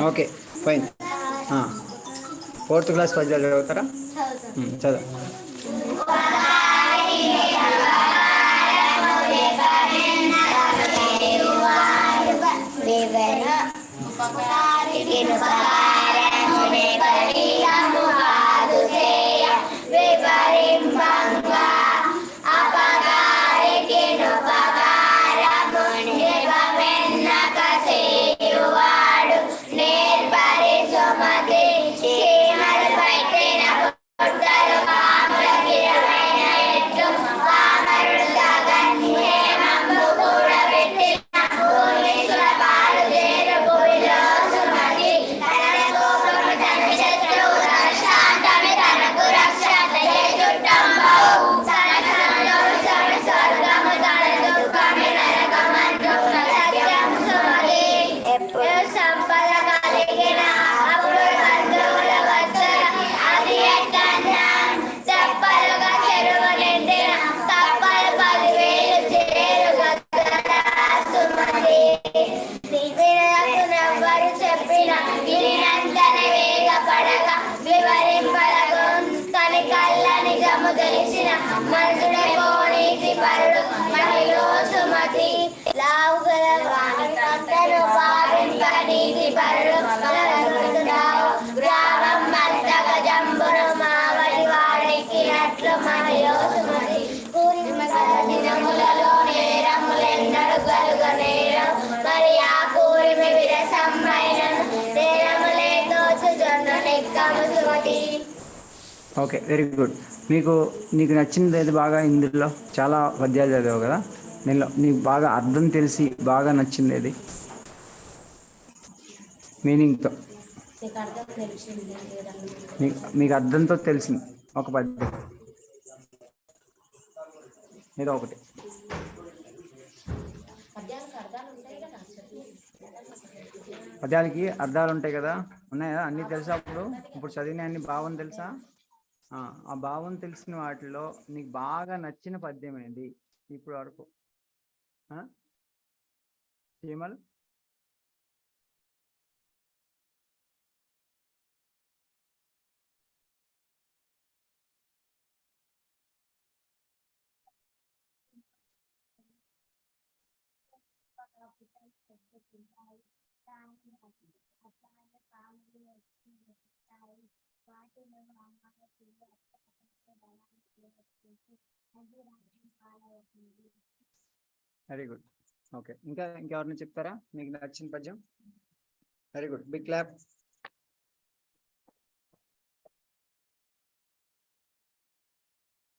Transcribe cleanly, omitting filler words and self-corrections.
Okay fine. Fourth class పద్యాలు చదువుతారా? చదువు. Okay, very good. నీకు నచ్చింది ఏది బాగా? ఇందులో చాలా పద్యాలు చదివావు కదా, దీనిలో నీకు బాగా అర్థం తెలిసి బాగా నచ్చింది ఏది? మీనింగ్తో మీకు అర్థంతో తెలిసింది ఒక పద్యం ఏదో ఒకటి. పద్యాలకి అర్థాలు ఉంటాయి కదా, ఉన్నాయా? అన్నీ తెలుసా? ఇప్పుడు చదివిన అన్ని భావం తెలుసా? ఆ భావం తెలిసిన వాటిలో నీకు బాగా నచ్చిన పద్యం ఏంటి ఇప్పుడు వరకు? చీమలు వెరీ గుడ్. ఓకే, ఇంకెవరిని చెప్తారా మీకు నచ్చిన పద్యం? Very good, big clap.